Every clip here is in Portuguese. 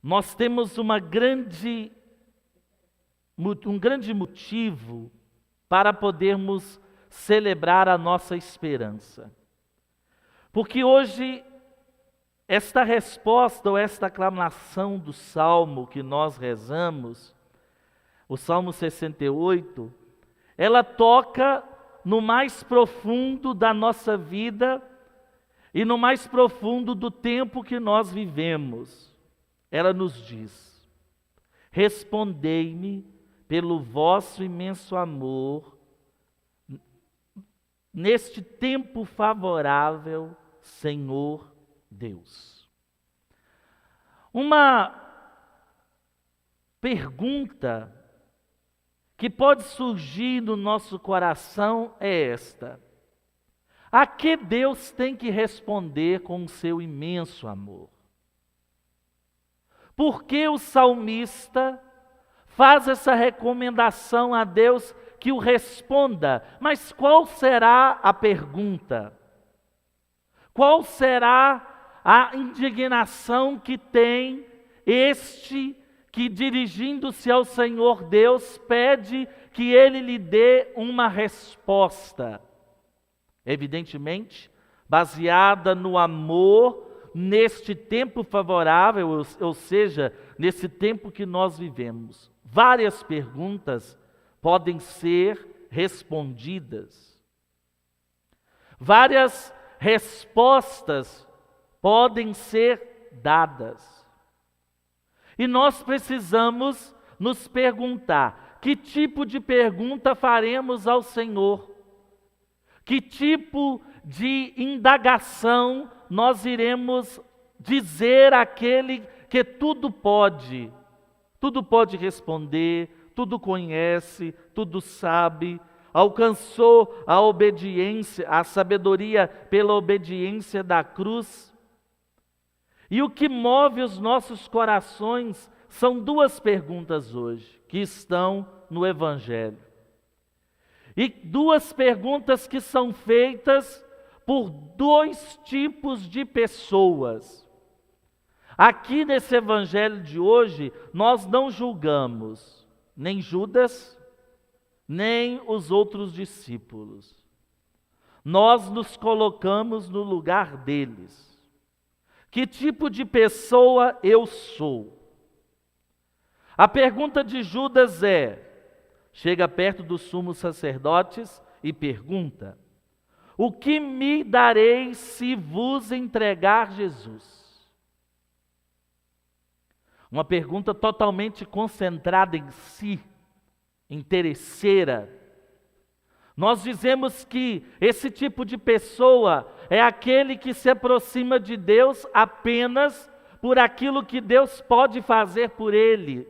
nós temos um grande motivo para podermos celebrar a nossa esperança. Porque hoje, esta resposta ou esta aclamação do Salmo que nós rezamos, o Salmo 68, ela toca no mais profundo da nossa vida e no mais profundo do tempo que nós vivemos. Ela nos diz: respondei-me pelo vosso imenso amor, neste tempo favorável, Senhor Deus. Uma pergunta que pode surgir no nosso coração é esta: a que Deus tem que responder com o seu imenso amor? Por que o salmista faz essa recomendação a Deus que o responda? Mas qual será a pergunta? Qual será a indignação que tem este que, dirigindo-se ao Senhor Deus, pede que Ele lhe dê uma resposta? Evidentemente, baseada no amor neste tempo favorável, ou seja, nesse tempo que nós vivemos. Várias perguntas podem ser respondidas. Várias respostas podem ser dadas. E nós precisamos nos perguntar: que tipo de pergunta faremos ao Senhor? Que tipo de indagação nós iremos dizer àquele que tudo pode responder, tudo conhece, tudo sabe, alcançou a obediência, a sabedoria pela obediência da cruz? E o que move os nossos corações são duas perguntas hoje, que estão no Evangelho. E duas perguntas que são feitas por dois tipos de pessoas. Aqui nesse Evangelho de hoje, nós não julgamos nem Judas, nem os outros discípulos. Nós nos colocamos no lugar deles. Que tipo de pessoa eu sou? A pergunta de Judas chega perto dos sumos sacerdotes e pergunta: o que me dareis se vos entregar Jesus? Uma pergunta totalmente concentrada em si, interesseira. Nós dizemos que esse tipo de pessoa é aquele que se aproxima de Deus apenas por aquilo que Deus pode fazer por ele,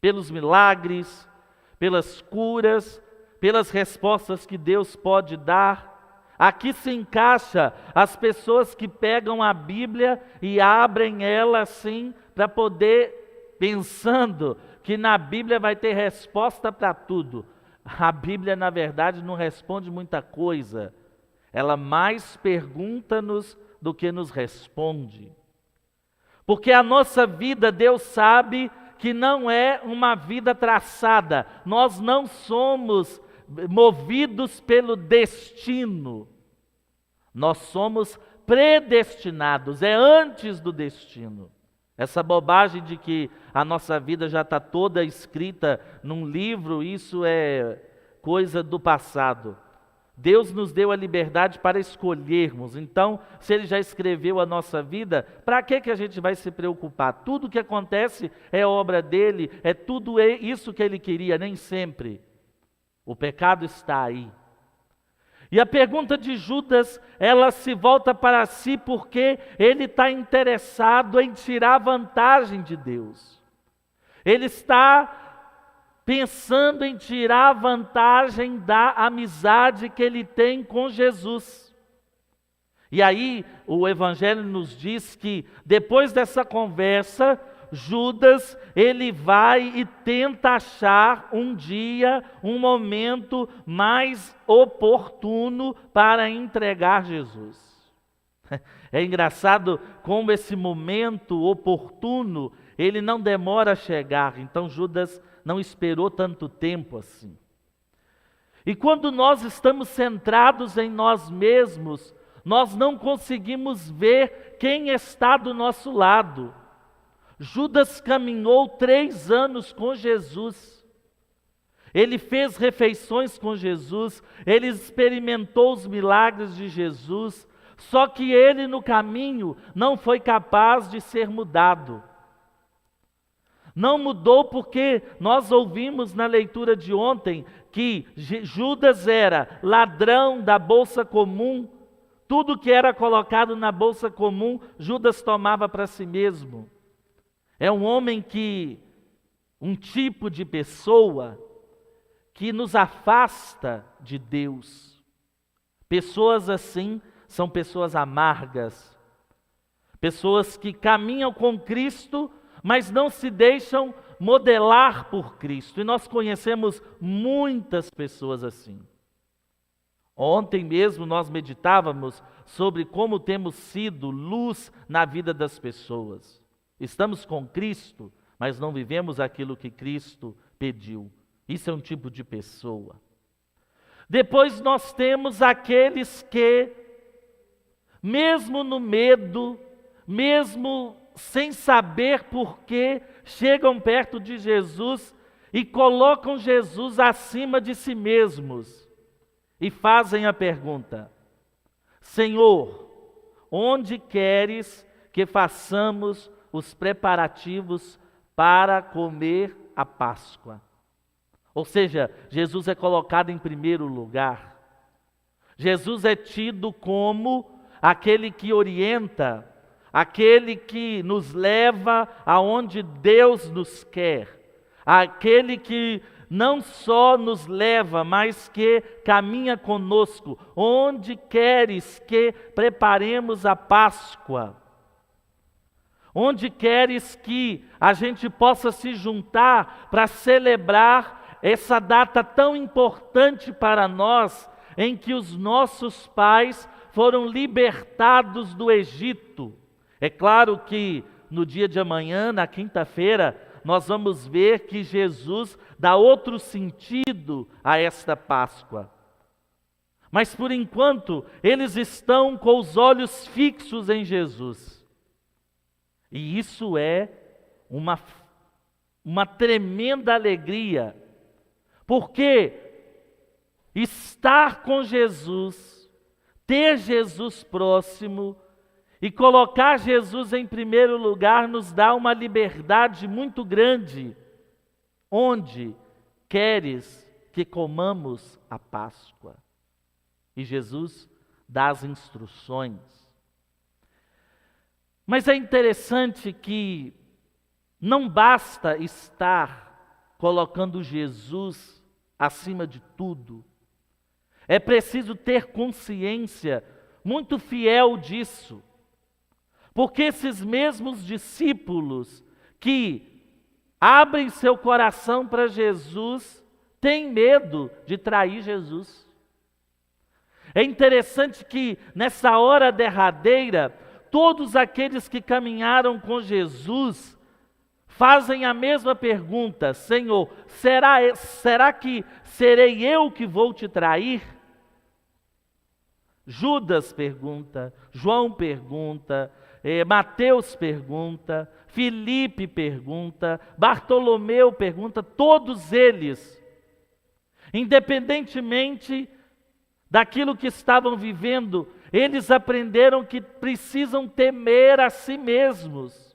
pelos milagres, pelas curas, pelas respostas que Deus pode dar. Aqui se encaixa as pessoas que pegam a Bíblia e abrem ela assim para poder, pensando que na Bíblia vai ter resposta para tudo. A Bíblia, na verdade, não responde muita coisa. Ela mais pergunta-nos do que nos responde. Porque a nossa vida, Deus sabe que não é uma vida traçada. Nós não somos movidos pelo destino. Nós somos predestinados, é antes do destino. Essa bobagem de que a nossa vida já está toda escrita num livro, isso é coisa do passado. Deus nos deu a liberdade para escolhermos. Então, se Ele já escreveu a nossa vida, para que a gente vai se preocupar? Tudo que acontece é obra dEle, é tudo isso que Ele queria, nem sempre. O pecado está aí. E a pergunta de Judas, ela se volta para si porque ele está interessado em tirar vantagem de Deus. Ele está pensando em tirar vantagem da amizade que ele tem com Jesus. E aí o Evangelho nos diz que depois dessa conversa, Judas, ele vai e tenta achar um dia, um momento mais oportuno para entregar Jesus. É engraçado como esse momento oportuno, ele não demora a chegar. Então Judas não esperou tanto tempo assim. E quando nós estamos centrados em nós mesmos, nós não conseguimos ver quem está do nosso lado. Judas caminhou 3 anos com Jesus. Ele fez refeições com Jesus, ele experimentou os milagres de Jesus, só que ele no caminho não foi capaz de ser mudado. Não mudou porque nós ouvimos na leitura de ontem que Judas era ladrão da bolsa comum, tudo que era colocado na bolsa comum, Judas tomava para si mesmo. É um homem um tipo de pessoa que nos afasta de Deus. Pessoas assim são pessoas amargas, pessoas que caminham com Cristo, mas não se deixam modelar por Cristo. E nós conhecemos muitas pessoas assim. Ontem mesmo nós meditávamos sobre como temos sido luz na vida das pessoas. Estamos com Cristo, mas não vivemos aquilo que Cristo pediu. Isso é um tipo de pessoa. Depois nós temos aqueles que, mesmo no medo, mesmo sem saber por quê, chegam perto de Jesus e colocam Jesus acima de si mesmos e fazem a pergunta: Senhor, onde queres que façamos os preparativos para comer a Páscoa? Ou seja, Jesus é colocado em primeiro lugar. Jesus é tido como aquele que orienta, aquele que nos leva aonde Deus nos quer, aquele que não só nos leva, mas que caminha conosco. Onde queres que preparemos a Páscoa? Onde queres que a gente possa se juntar para celebrar essa data tão importante para nós, em que os nossos pais foram libertados do Egito? É claro que no dia de amanhã, na quinta-feira, nós vamos ver que Jesus dá outro sentido a esta Páscoa. Mas por enquanto, eles estão com os olhos fixos em Jesus. E isso é uma tremenda alegria, porque estar com Jesus, ter Jesus próximo e colocar Jesus em primeiro lugar nos dá uma liberdade muito grande. Onde queres que comamos a Páscoa? E Jesus dá as instruções. Mas é interessante que não basta estar colocando Jesus acima de tudo. É preciso ter consciência muito fiel disso. Porque esses mesmos discípulos que abrem seu coração para Jesus têm medo de trair Jesus. É interessante que nessa hora derradeira, todos aqueles que caminharam com Jesus fazem a mesma pergunta: Senhor, será que serei eu que vou te trair? Judas pergunta, João pergunta, Mateus pergunta, Filipe pergunta, Bartolomeu pergunta, todos eles, independentemente daquilo que estavam vivendo, eles aprenderam que precisam temer a si mesmos.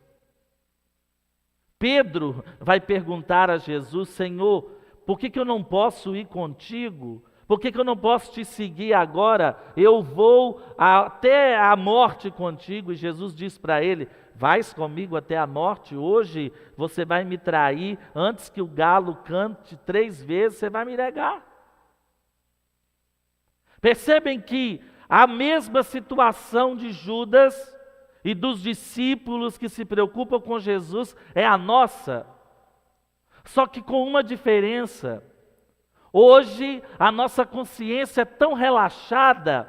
Pedro vai perguntar a Jesus: Senhor, por que eu não posso ir contigo? Por que eu não posso te seguir agora? Eu vou até a morte contigo. E Jesus diz para ele: vais comigo até a morte? Hoje você vai me trair, antes que o galo cante 3 vezes, você vai me negar. Percebem que a mesma situação de Judas e dos discípulos que se preocupam com Jesus é a nossa, só que com uma diferença. Hoje a nossa consciência é tão relaxada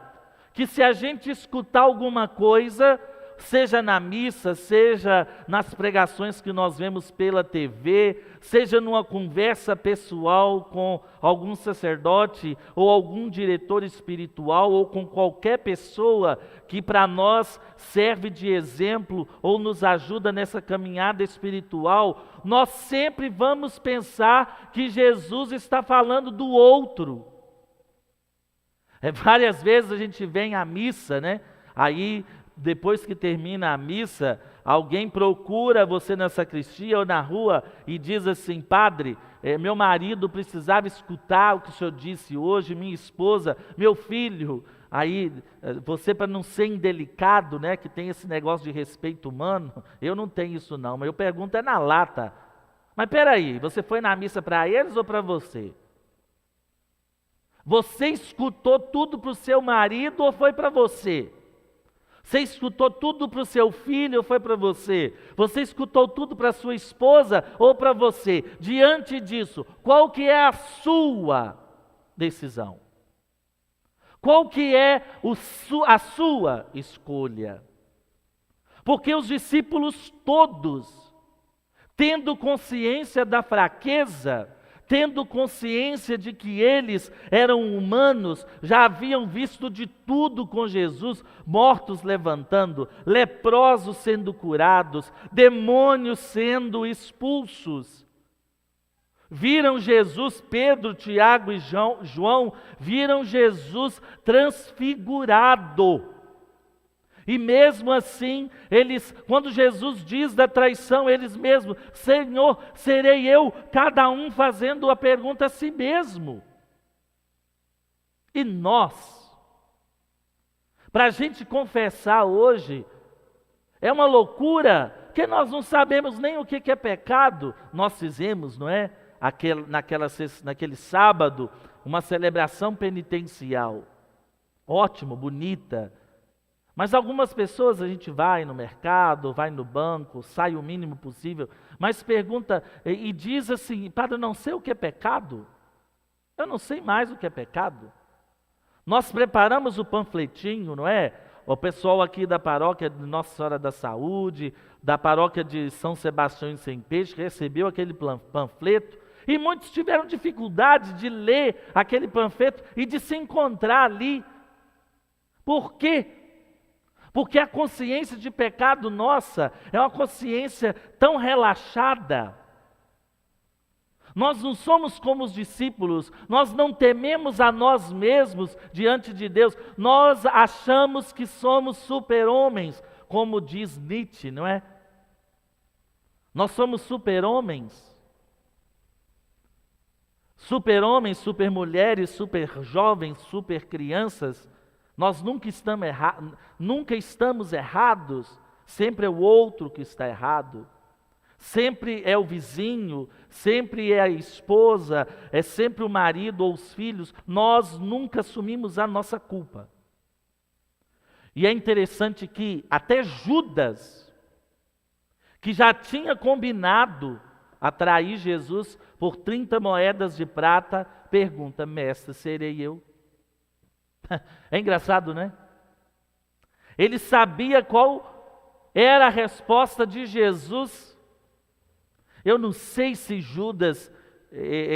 que se a gente escutar alguma coisa, seja na missa, seja nas pregações que nós vemos pela TV, seja numa conversa pessoal com algum sacerdote ou algum diretor espiritual ou com qualquer pessoa que para nós serve de exemplo ou nos ajuda nessa caminhada espiritual, nós sempre vamos pensar que Jesus está falando do outro. Várias vezes a gente vem à missa, né? Aí depois que termina a missa, alguém procura você na sacristia ou na rua e diz assim: padre, meu marido precisava escutar o que o senhor disse hoje, minha esposa, meu filho. Aí você, para não ser indelicado, né, que tem esse negócio de respeito humano, eu não tenho isso não, mas eu pergunto na lata. Mas peraí, você foi na missa para eles ou para você? Você escutou tudo para o seu marido ou foi para você? Você escutou tudo para o seu filho ou foi para você? Você escutou tudo para a sua esposa ou para você? Diante disso, qual que é a sua decisão? Qual que é a sua escolha? Porque os discípulos todos, tendo consciência da fraqueza, tendo consciência de que eles eram humanos, já haviam visto de tudo com Jesus, mortos levantando, leprosos sendo curados, demônios sendo expulsos. Viram Jesus, Pedro, Tiago e João, viram Jesus transfigurado. E mesmo assim, quando Jesus diz da traição, eles mesmos: Senhor, serei eu? Cada um fazendo a pergunta a si mesmo. E nós, para a gente confessar hoje, é uma loucura, que nós não sabemos nem o que é pecado. Nós fizemos, não é? Naquele sábado, uma celebração penitencial. Ótimo, bonita. Mas algumas pessoas, a gente vai no mercado, vai no banco, sai o mínimo possível, mas pergunta e diz assim: padre, eu não sei o que é pecado. Eu não sei mais o que é pecado. Nós preparamos o panfletinho, não é? O pessoal aqui da paróquia de Nossa Senhora da Saúde, da paróquia de São Sebastião em Sem Peixe, recebeu aquele panfleto, e muitos tiveram dificuldade de ler aquele panfleto e de se encontrar ali. Por quê? Porque a consciência de pecado nossa é uma consciência tão relaxada. Nós não somos como os discípulos, nós não tememos a nós mesmos diante de Deus, nós achamos que somos super-homens, como diz Nietzsche, não é? Nós somos super-homens. Super-homens, super-mulheres, super-jovens, super-crianças. Nós nunca estamos errados, sempre é o outro que está errado, sempre é o vizinho, sempre é a esposa, é sempre o marido ou os filhos. Nós nunca assumimos a nossa culpa. E é interessante que até Judas, que já tinha combinado a trair Jesus por 30 moedas de prata, pergunta: mestre, serei eu? É engraçado, né? Ele sabia qual era a resposta de Jesus. Eu não sei se Judas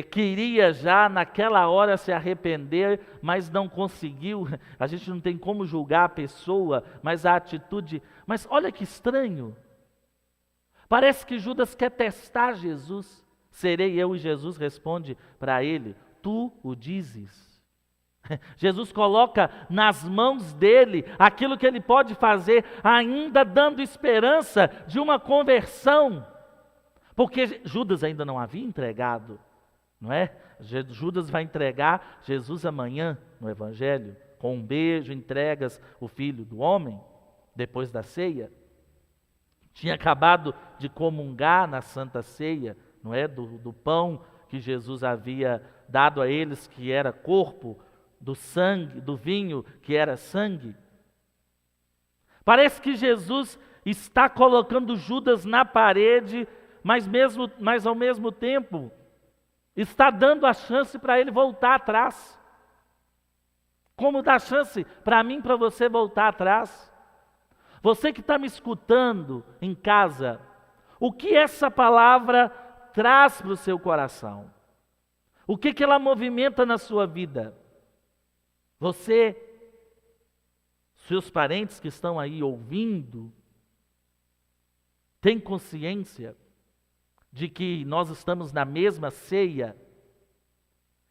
queria já naquela hora se arrepender, mas não conseguiu. A gente não tem como julgar a pessoa, mas a atitude. Mas olha que estranho. Parece que Judas quer testar Jesus. Serei eu? E Jesus responde para ele: tu o dizes. Jesus coloca nas mãos dele aquilo que ele pode fazer, ainda dando esperança de uma conversão, porque Judas ainda não havia entregado, não é? Judas vai entregar Jesus amanhã no Evangelho, com um beijo entregas o Filho do Homem, depois da ceia. Tinha acabado de comungar na Santa Ceia, não é? Do pão que Jesus havia dado a eles, que era corpo, do sangue, do vinho que era sangue. Parece que Jesus está colocando Judas na parede, mas ao mesmo tempo está dando a chance para ele voltar atrás. Como dar chance para mim, para você voltar atrás? Você que está me escutando em casa, o que essa palavra traz para o seu coração? O que ela movimenta na sua vida? Você, seus parentes que estão aí ouvindo, tem consciência de que nós estamos na mesma ceia?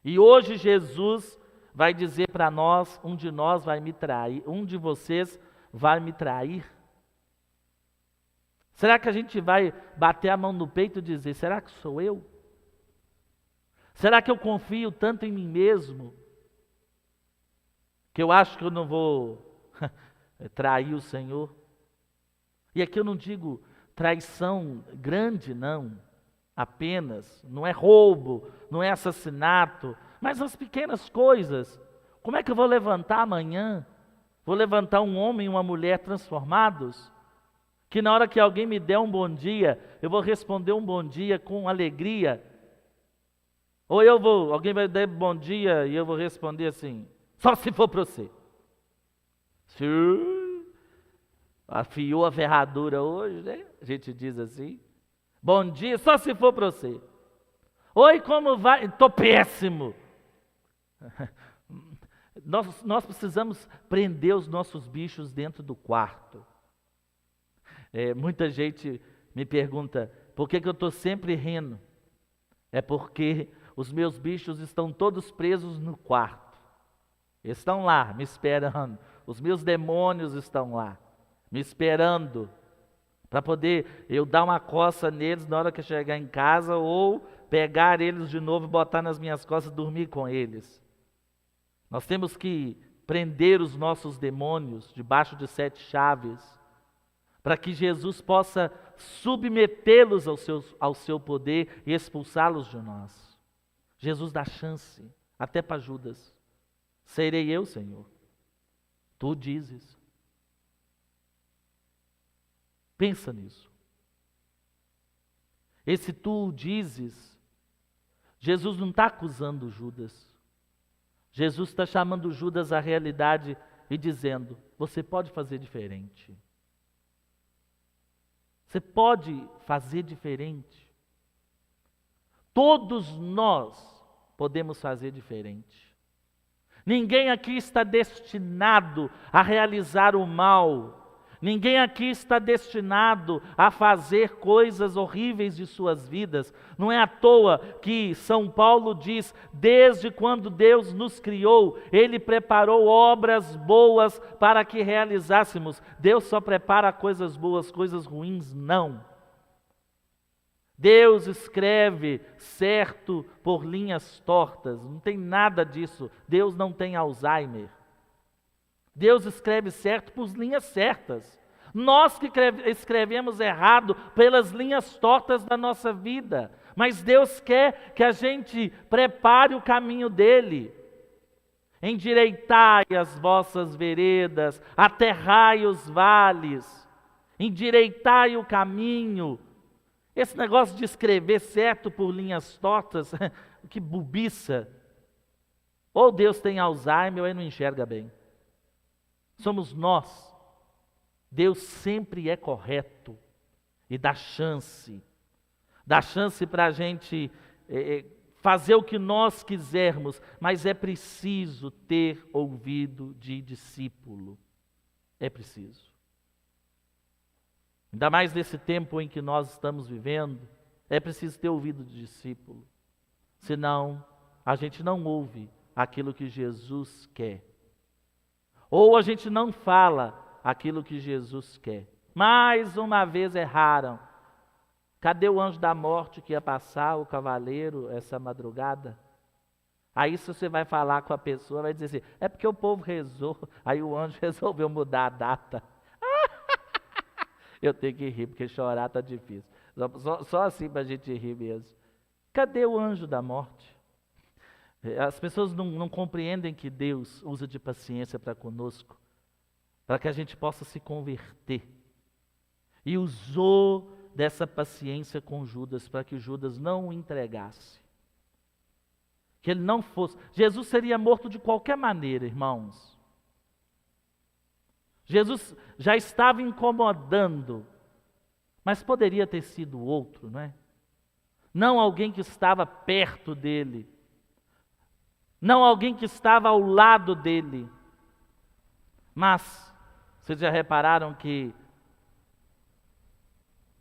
E hoje Jesus vai dizer para nós, um de nós vai me trair, um de vocês vai me trair. Será que a gente vai bater a mão no peito e dizer, será que sou eu? Será que eu confio tanto em mim mesmo, que eu acho que eu não vou trair o Senhor? E aqui eu não digo traição grande, não. Apenas, não é roubo, não é assassinato, mas as pequenas coisas. Como é que eu vou levantar amanhã? Vou levantar um homem e uma mulher transformados? Que na hora que alguém me der um bom dia, eu vou responder um bom dia com alegria? Ou alguém vai dar bom dia e eu vou responder assim, só se for para você. Afiou a ferradura hoje, né? A gente diz assim. Bom dia, só se for para você. Oi, como vai? Estou péssimo. Nós precisamos prender os nossos bichos dentro do quarto. Muita gente me pergunta, por que eu estou sempre rindo? É porque os meus bichos estão todos presos no quarto. Estão lá, me esperando. Os meus demônios estão lá, me esperando, para poder eu dar uma coça neles na hora que eu chegar em casa, ou pegar eles de novo e botar nas minhas costas e dormir com eles. Nós temos que prender os nossos demônios debaixo de 7 chaves, para que Jesus possa submetê-los ao seu poder e expulsá-los de nós. Jesus dá chance, até para Judas. Serei eu, Senhor. Tu dizes. Pensa nisso. Esse tu dizes, Jesus não está acusando Judas. Jesus está chamando Judas à realidade e dizendo, você pode fazer diferente. Você pode fazer diferente. Todos nós podemos fazer diferente. Ninguém aqui está destinado a realizar o mal. Ninguém aqui está destinado a fazer coisas horríveis de suas vidas. Não é à toa que São Paulo diz, desde quando Deus nos criou, Ele preparou obras boas para que realizássemos. Deus só prepara coisas boas, coisas ruins não. Deus escreve certo por linhas tortas, não tem nada disso. Deus não tem Alzheimer. Deus escreve certo por linhas certas. Nós que escrevemos errado pelas linhas tortas da nossa vida. Mas Deus quer que a gente prepare o caminho dele. Endireitai as vossas veredas, aterrai os vales, endireitai o caminho. Esse negócio de escrever certo por linhas tortas, que bobiça. Ou Deus tem Alzheimer ou ele não enxerga bem. Somos nós. Deus sempre é correto e dá chance para a gente fazer o que nós quisermos, mas é preciso ter ouvido de discípulo. É preciso. Ainda mais nesse tempo em que nós estamos vivendo, é preciso ter ouvido de discípulo. Senão, a gente não ouve aquilo que Jesus quer. Ou a gente não fala aquilo que Jesus quer. Mais uma vez erraram. Cadê o anjo da morte que ia passar, o cavaleiro, essa madrugada? Aí se você vai falar com a pessoa, vai dizer assim, é porque o povo rezou, aí o anjo resolveu mudar a data. Eu tenho que rir, porque chorar está difícil. Só assim para a gente rir mesmo. Cadê o anjo da morte? As pessoas não compreendem que Deus usa de paciência para conosco, para que a gente possa se converter. E usou dessa paciência com Judas, para que Judas não o entregasse. que ele não fosse. Jesus seria morto de qualquer maneira, irmãos. Jesus já estava incomodando, mas poderia ter sido outro, não é? Não alguém que estava perto dele, não alguém que estava ao lado dele. Mas, vocês já repararam que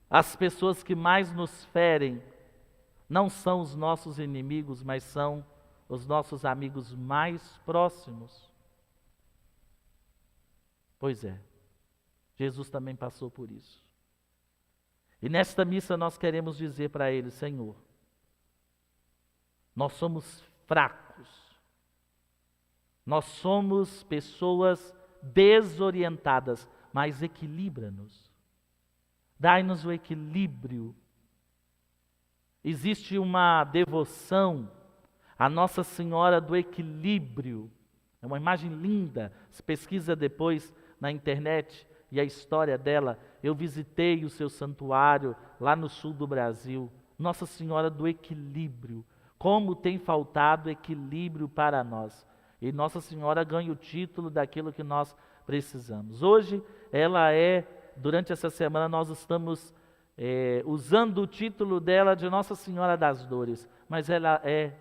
as pessoas que mais nos ferem não são os nossos inimigos, mas são os nossos amigos mais próximos? Pois é, Jesus também passou por isso. E nesta missa nós queremos dizer para Ele: Senhor, nós somos fracos, nós somos pessoas desorientadas, mas equilibra-nos, dai-nos o equilíbrio. Existe uma devoção à Nossa Senhora do Equilíbrio, é uma imagem linda, se pesquisa depois na internet e a história dela. Eu visitei o seu santuário lá no sul do Brasil, Nossa Senhora do Equilíbrio. Como tem faltado equilíbrio para nós. E Nossa Senhora ganha o título daquilo que nós precisamos. Hoje, durante essa semana, nós estamos usando o título dela de Nossa Senhora das Dores, mas ela é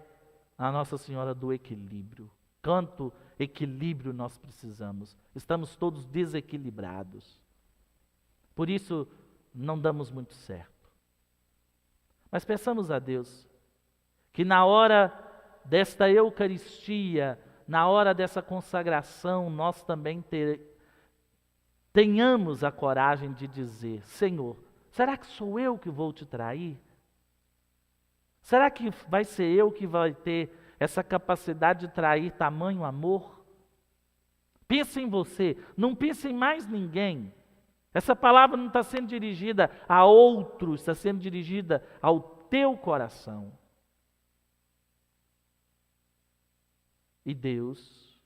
a Nossa Senhora do Equilíbrio. Quanto equilíbrio nós precisamos. Estamos todos desequilibrados. Por isso, não damos muito certo. Mas peçamos a Deus que na hora desta Eucaristia, na hora dessa consagração, nós também tenhamos a coragem de dizer: Senhor, será que sou eu que vou te trair? Será que vai ser eu que vai ter essa capacidade de trair tamanho amor? Pense em você, não pense em mais ninguém. Essa palavra não está sendo dirigida a outros, está sendo dirigida ao teu coração. E Deus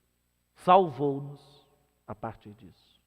salvou-nos a partir disso.